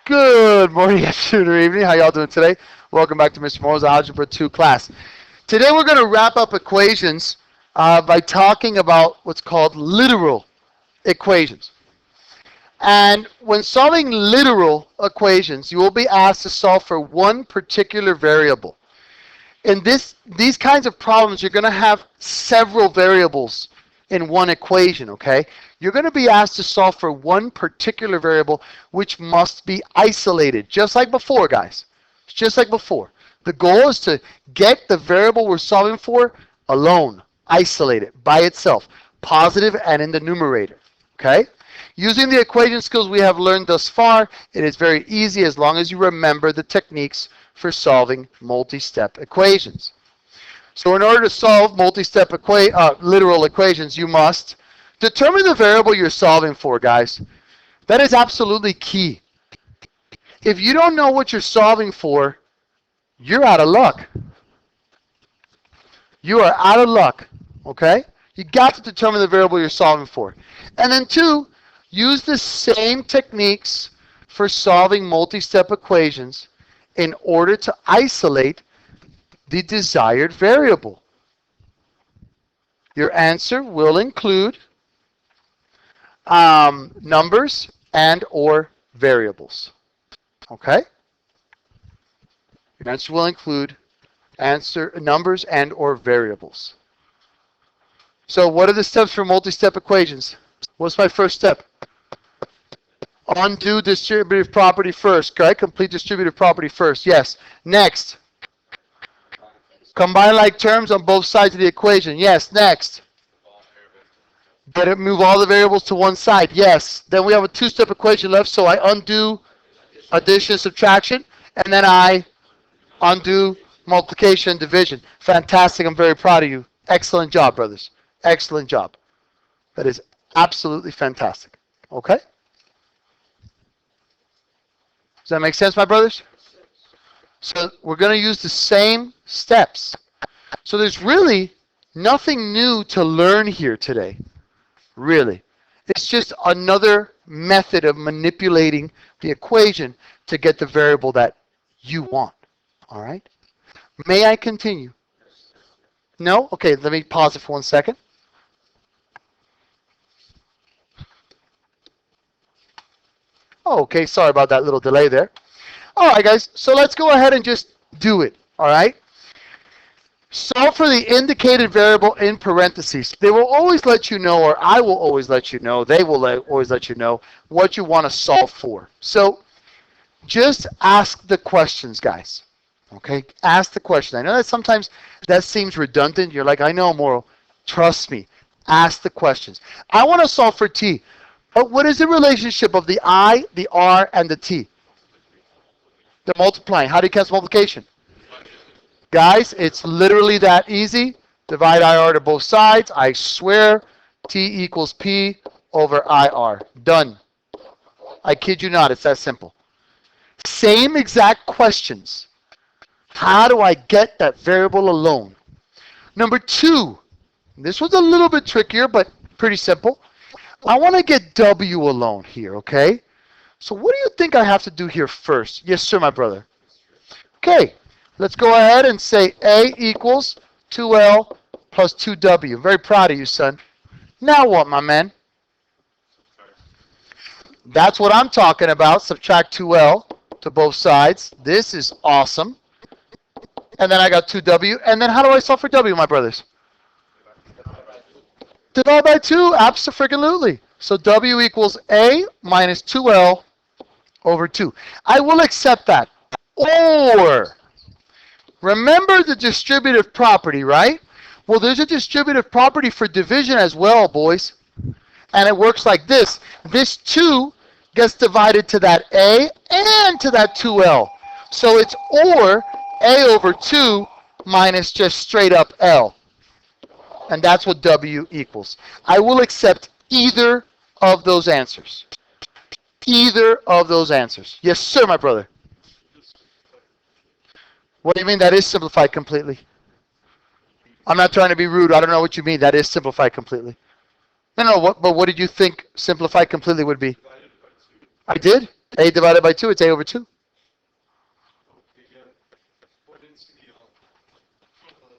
Good morning, afternoon, or evening. How y'all doing today? Welcome back to Mr. Moore's Algebra 2 class. Today we're going to wrap up equations by talking about what's called literal equations. And when solving literal equations, you will be asked to solve for one particular variable. In these kinds of problems, you're going to have several variables in one equation, okay? You're going to be asked to solve for one particular variable which must be isolated, just like before, guys. Just like before. The goal is to get the variable we're solving for alone, isolated, by itself, positive and in the numerator, okay? Using the equation skills we have learned thus far, it is very easy as long as you remember the techniques for solving multi-step equations. So in order to solve multi-step literal equations, you must determine the variable you're solving for, guys. That is absolutely key. If you don't know what you're solving for, you're out of luck. You are out of luck, okay? You got to determine the variable you're solving for. And then two, use the same techniques for solving multi-step equations in order to isolate the desired variable. Your answer will include numbers and or variables. Okay? Your answer will include numbers and or variables. So what are the steps for multi-step equations? What's my first step? Undo distributive property first, okay? Complete distributive property first, yes. Next. Combine like terms on both sides of the equation. Yes. Next. Better move all the variables to one side. Yes. Then we have a two-step equation left, so I undo addition, subtraction, and then I undo multiplication and division. Fantastic. I'm very proud of you. Excellent job, brothers. Excellent job. That is absolutely fantastic. Okay? Does that make sense, my brothers? So we're going to use the same steps. So there's really nothing new to learn here today. Really. It's just another method of manipulating the equation to get the variable that you want. All right? May I continue? No? Okay, let me pause it for 1 second. Oh, okay, sorry about that little delay there. All right, guys, so let's go ahead and just do it, all right? Solve for the indicated variable in parentheses. They will always let you know, or I will always let you know, they will always let you know what you want to solve for. So just ask the questions, guys, okay? Ask the question. I know that sometimes that seems redundant. You're like, I know, Moro. Trust me. Ask the questions. I want to solve for t, but what is the relationship of the I, the R, and the t? They're multiplying. How do you cancel multiplication? Guys, it's literally that easy. Divide IR to both sides. I swear, T equals P over IR. Done. I kid you not. It's that simple. Same exact questions. How do I get that variable alone? Number two. This was a little bit trickier, but pretty simple. I want to get W alone here, okay? So what do you think I have to do here first? Yes, sir, my brother. Okay, let's go ahead and say A equals 2L plus 2W. I'm very proud of you, son. Now what, my man? That's what I'm talking about. Subtract 2L to both sides. This is awesome. And then I got 2W. And then how do I solve for W, my brothers? Divide by 2. Abso-freaking-lutely. So W equals A minus 2L over 2. I will accept that. Or, remember the distributive property, right? Well, there's a distributive property for division as well, boys. And it works like this. This 2 gets divided to that A and to that 2L. So it's or A over 2 minus just straight up L. And that's what W equals. I will accept either of those answers. Either of those answers. Yes, sir, my brother. What do you mean that is simplified completely? I'm not trying to be rude. I don't know what you mean. That is simplified completely. No, but what did you think simplified completely would be? I did? A divided by 2, it's A over 2.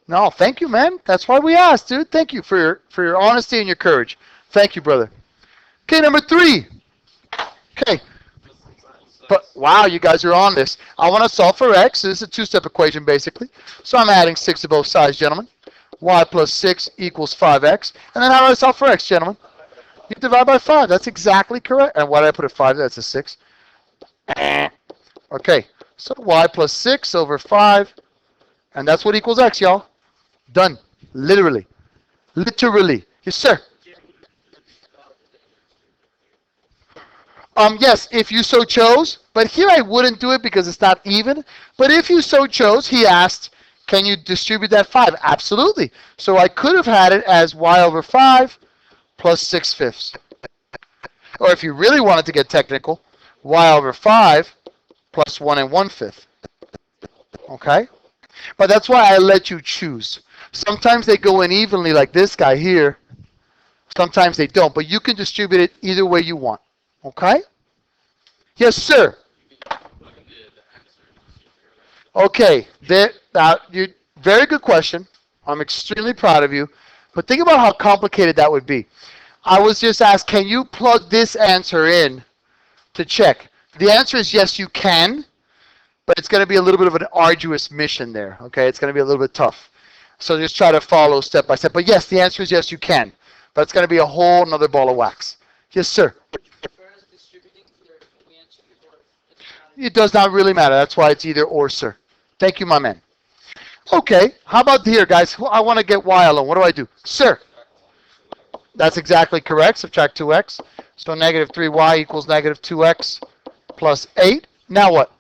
No, thank you, man. That's why we asked, dude. Thank you for your honesty and your courage. Thank you, brother. Okay, number 3. Okay. But wow, you guys are on this. I want to solve for x. This is a two-step equation, basically. So I'm adding 6 to both sides, gentlemen. Y plus 6 equals 5x. And then how do I solve for x, gentlemen? You divide by 5. That's exactly correct. And why did I put a 5? That's a 6. Okay, so y plus 6 over 5. And that's what equals x, y'all. Done. Literally. Literally. Yes, sir. Yes, if you so chose. But here I wouldn't do it because it's not even. But if you so chose, he asked, can you distribute that 5? Absolutely. So I could have had it as y over 5 plus 6/5. Or if you really wanted to get technical, y over 5 plus 1 1/5. Okay? But that's why I let you choose. Sometimes they go in evenly like this guy here. Sometimes they don't. But you can distribute it either way you want. Okay? Yes, sir. Okay. Very good question. I'm extremely proud of you. But think about how complicated that would be. I was just asked, can you plug this answer in to check? The answer is yes, you can. But it's going to be a little bit of an arduous mission there. Okay? It's going to be a little bit tough. So just try to follow step by step. But yes, the answer is yes, you can. But it's going to be a whole nother ball of wax. Yes, sir. It does not really matter. That's why it's either or, sir. Thank you, my man. Okay, how about here, guys? I want to get y alone. What do I do? Sir. That's exactly correct. Subtract 2x. So negative 3y equals negative 2x plus 8. Now what?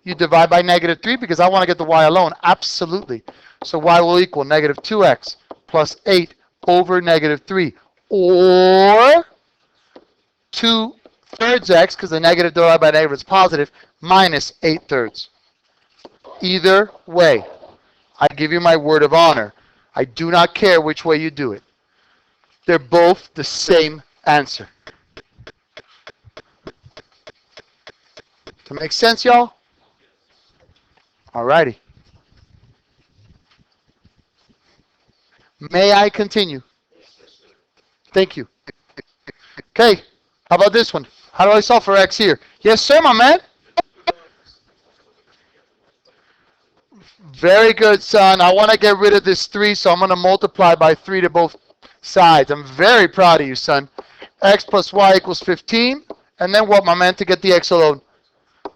You divide by negative 3 because I want to get the y alone. Absolutely. So y will equal negative 2x plus 8 over negative 3. Or 2/3 x, because the negative divided by negative is positive, minus 8/3. Either way, I give you my word of honor. I do not care which way you do it. They're both the same answer. Does that make sense, y'all? Alrighty. May I continue? Thank you. Okay, how about this one? How do I solve for x here? Yes, sir, my man. Very good, son. I want to get rid of this 3, so I'm going to multiply by 3 to both sides. I'm very proud of you, son. X plus y equals 15. And then what, my man, to get the x alone?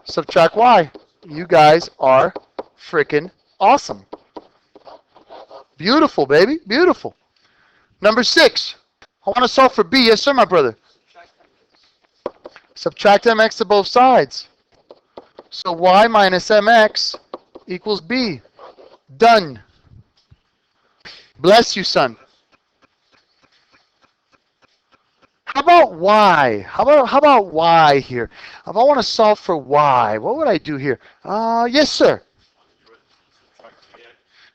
Subtract y. You guys are freaking awesome. Beautiful, baby. Beautiful. Number 6. I want to solve for b. Yes, sir, my brother. Subtract mx to both sides. So y minus mx equals b. Done. Bless you, son. How about y? How about y here? If I want to solve for y, what would I do here? Yes, sir.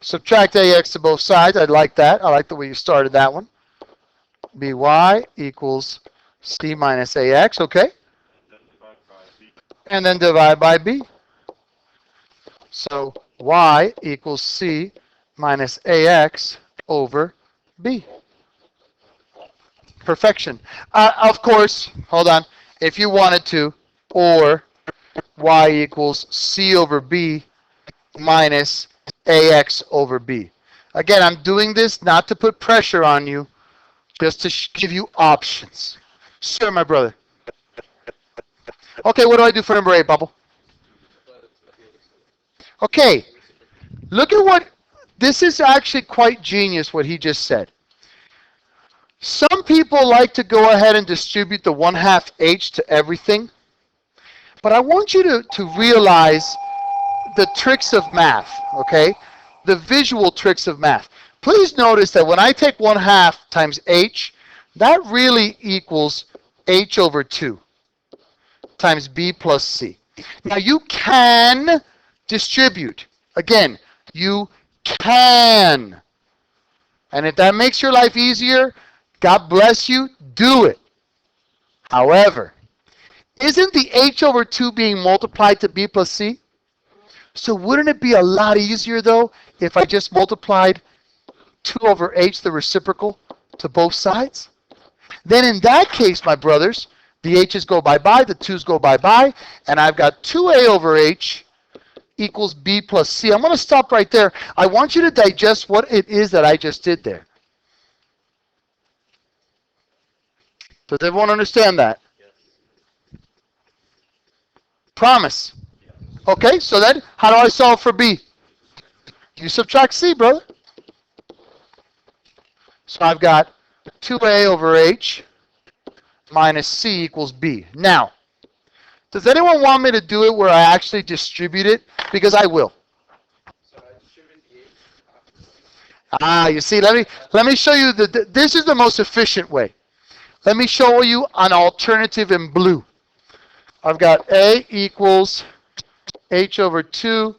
Subtract ax to both sides. I like that. I like the way you started that one. by equals c minus ax. Okay. And then divide by b. So y equals c minus ax over b. Perfection. Of course, hold on. If you wanted to, or y equals c over b minus ax over b. Again, I'm doing this not to put pressure on you, just to give you options. Sure, my brother. Okay, what do I do for number 8, Bubble? Okay, look at what, this is actually quite genius what he just said. Some people like to go ahead and distribute the 1/2 h to everything, but I want you to realize the tricks of math, okay? The visual tricks of math. Please notice that when I take 1/2 times h, that really equals h over 2 times b plus c. Now you can distribute. Again, you can. And if that makes your life easier, God bless you, do it. However, Isn't the h over 2 being multiplied to b plus c? So wouldn't it be a lot easier, though, if I just multiplied 2 over h, the reciprocal, to both sides? Then in that case, my brothers, the h's go bye-bye, the 2's go bye-bye, and I've got 2a over h equals b plus c. I'm going to stop right there. I want you to digest what it is that I just did there. Does everyone understand that? Yes. Promise. Yes. Okay, so then how do I solve for b? You subtract c, brother. So I've got 2a over h minus c equals b. Now, does anyone want me to do it where I actually distribute it? Because I will. You see, let me show you this is the most efficient way. Let me show you an alternative in blue. I've got a equals h over 2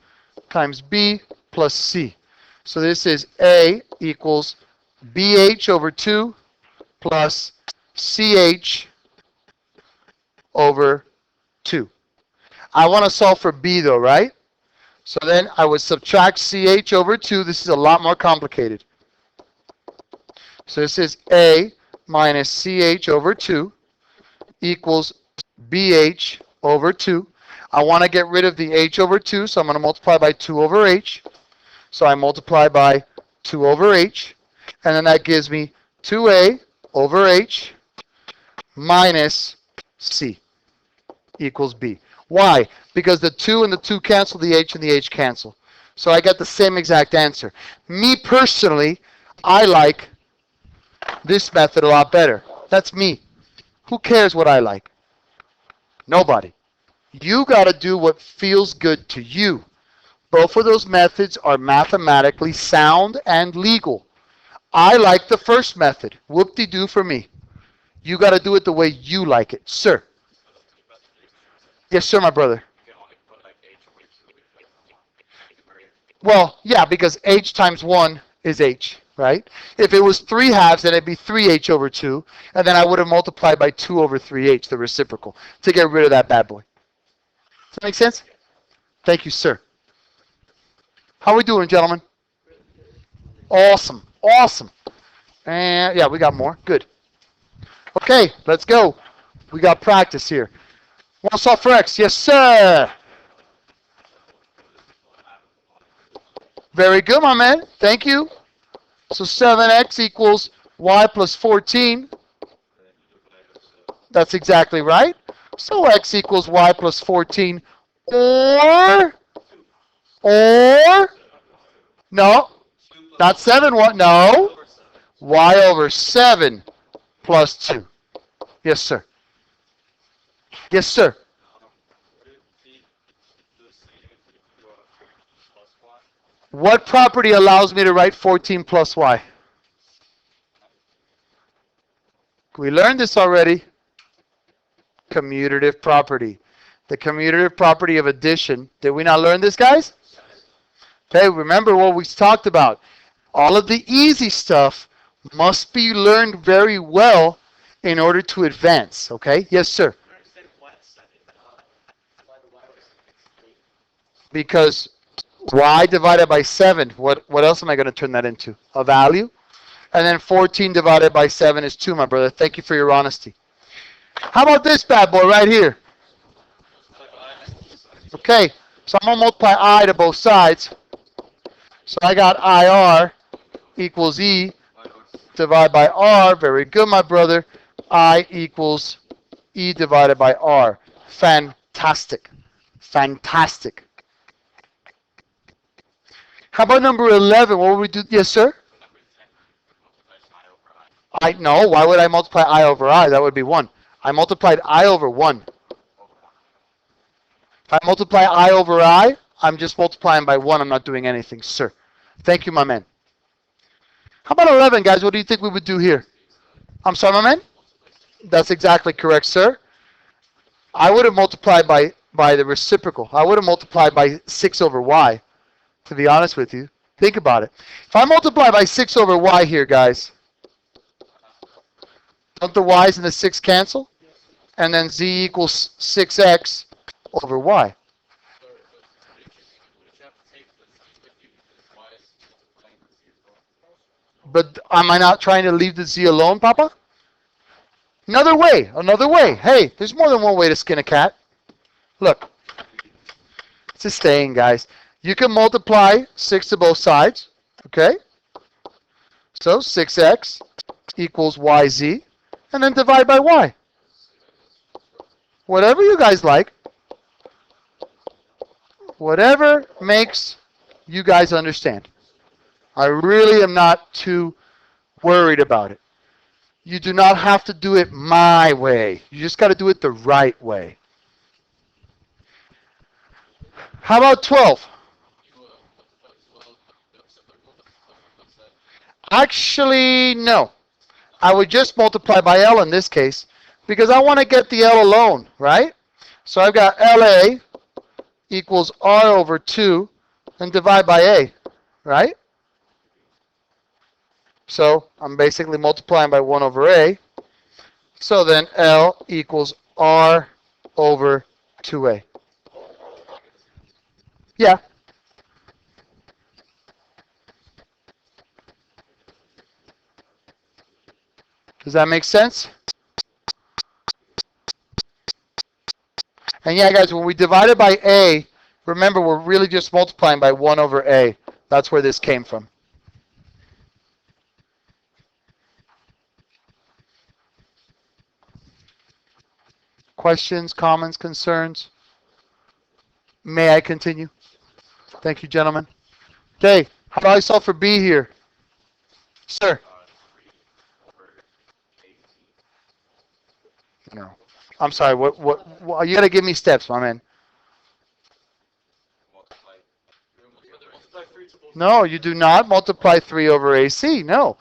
times b plus c. So this is a equals bh over 2 plus ch over 2. I want to solve for b though, right? So then I would subtract ch over 2. This is a lot more complicated. So this is a minus ch over 2 equals bh over 2. I want to get rid of the h over 2, so I'm going to multiply by 2 over h. So I multiply by 2 over h, and then that gives me 2a over h minus c equals b. Why? Because the 2 and the 2 cancel, the h and the h cancel. So I get the same exact answer. Me personally, I like this method a lot better. That's me. Who cares what I like? Nobody. You got to do what feels good to you. Both of those methods are mathematically sound and legal. I like the first method. Whoop-de-doo for me. You got to do it the way you like it. Sir. Yes, sir, my brother. Well, yeah, because h times 1 is h, right? If it was 3 halves, then it'd be 3h over 2, and then I would have multiplied by 2 over 3h, the reciprocal, to get rid of that bad boy. Does that make sense? Thank you, sir. How are we doing, gentlemen? Awesome, awesome. And yeah, we got more. Good. Okay, let's go. We got practice here. Want to solve for x? Yes, sir. Very good, my man. Thank you. So 7x equals y plus 14. That's exactly right. So x equals y plus 14 or no, not 7. What? No. Y over 7 plus 2. Yes, sir. Yes, sir. What property allows me to write 14 plus y? We learned this already. Commutative property. The commutative property of addition. Did we not learn this, guys? Okay, remember what we talked about. All of the easy stuff must be learned very well in order to advance. Okay? Yes, sir. Because y divided by 7, what else am I going to turn that into? A value? And then 14 divided by 7 is 2, my brother. Thank you for your honesty. How about this bad boy right here? Okay, so I'm going to multiply I to both sides. So I got IR equals E divided by R. Very good, my brother. I equals E divided by R. Fantastic. Fantastic. How about number 11? What would we do? Yes, sir? No. Why would I multiply I over I? That would be 1. I multiplied I over 1. If I multiply I over I, I'm just multiplying by 1. I'm not doing anything, sir. Thank you, my man. How about 11, guys? What do you think we would do here? I'm sorry, my man? That's exactly correct, sir. I would have multiplied by the reciprocal. I would have multiplied by 6 over y, to be honest with you. Think about it. If I multiply by 6 over y here, guys, don't the y's and the 6 cancel? and then z equals 6x over y. But am I not trying to leave the z alone, Papa? Another way, another way. Hey, there's more than one way to skin a cat. Look, it's a saying, guys. You can multiply 6 to both sides, okay? So 6x equals yz, and then divide by y. Whatever you guys like. Whatever makes you guys understand. I really am not too worried about it. You do not have to do it my way. You just got to do it the right way. How about 12? Actually, no. I would just multiply by L in this case because I want to get the L alone, right? So I've got LA equals R over 2 and divide by A, right? So I'm basically multiplying by 1 over A. So then L equals R over 2A. Yeah. Does that make sense? And yeah, guys, when we divided by A, remember we're really just multiplying by 1 over A. That's where this came from. Questions, comments, concerns? May I continue? Thank you, gentlemen. Okay, how do I solve for B here? Sir? No. I'm sorry, what you got to give me steps, my man. No, you do not multiply 3 over AC. No.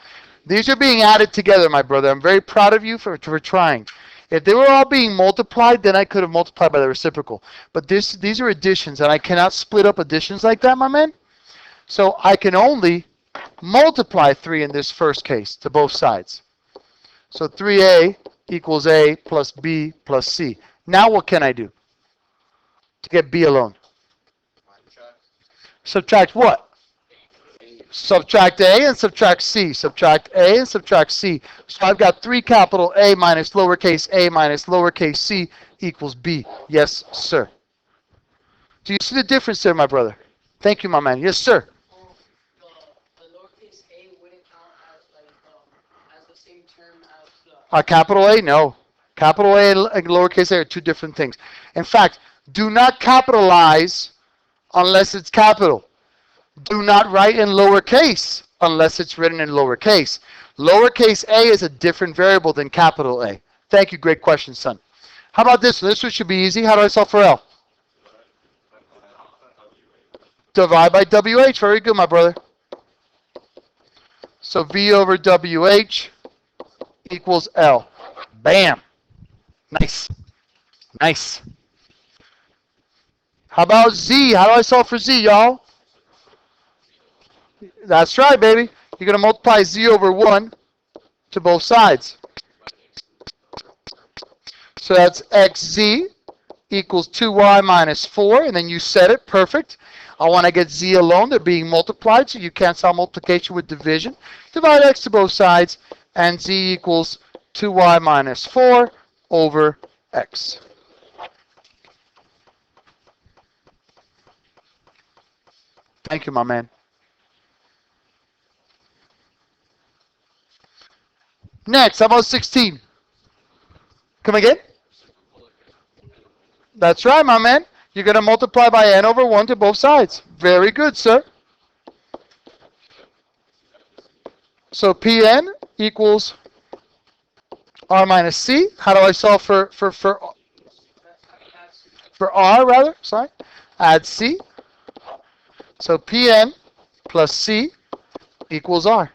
These are being added together, my brother. I'm very proud of you for trying. If they were all being multiplied, then I could have multiplied by the reciprocal. But these are additions, and I cannot split up additions like that, my man. So I can only multiply 3 in this first case to both sides. So 3A equals A plus B plus C. Now what can I do to get B alone? Subtract what? Subtract A and subtract C. Subtract A and subtract C. So I've got 3 capital A minus lowercase c equals B. Yes, sir. Do you see the difference there, my brother? Thank you, my man. Yes, sir. The lowercase a wouldn't count as the same term as the... Capital A? No. Capital A and lowercase a are two different things. In fact, do not capitalize unless it's capital. Do not write in lowercase unless it's written in lowercase. Lowercase a is a different variable than capital A. Thank you. Great question, son. How about this one? This one should be easy. How do I solve for L? Divide by WH. Very good, my brother. So V over WH equals L. Bam. Nice. Nice. How about Z? How do I solve for Z, y'all? That's right, baby. You're going to multiply Z over 1 to both sides. So that's XZ equals 2Y minus 4. And then you set it. Perfect. I want to get Z alone. They're being multiplied, so you cancel multiplication with division. Divide X to both sides. And Z equals 2Y minus 4 over X. Thank you, my man. Next, how about 16? Come again? That's right, my man. You're going to multiply by n over 1 to both sides. Very good, sir. So Pn equals R minus C. How do I solve for R, rather? Sorry. Add C. So Pn plus C equals R.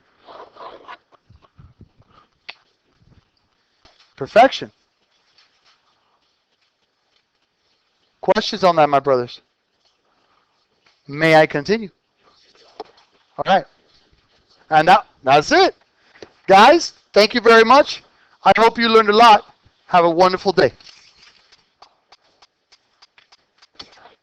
Perfection. Questions on that, my brothers? May I continue? All right. And that's it. Guys, thank you very much. I hope you learned a lot. Have a wonderful day.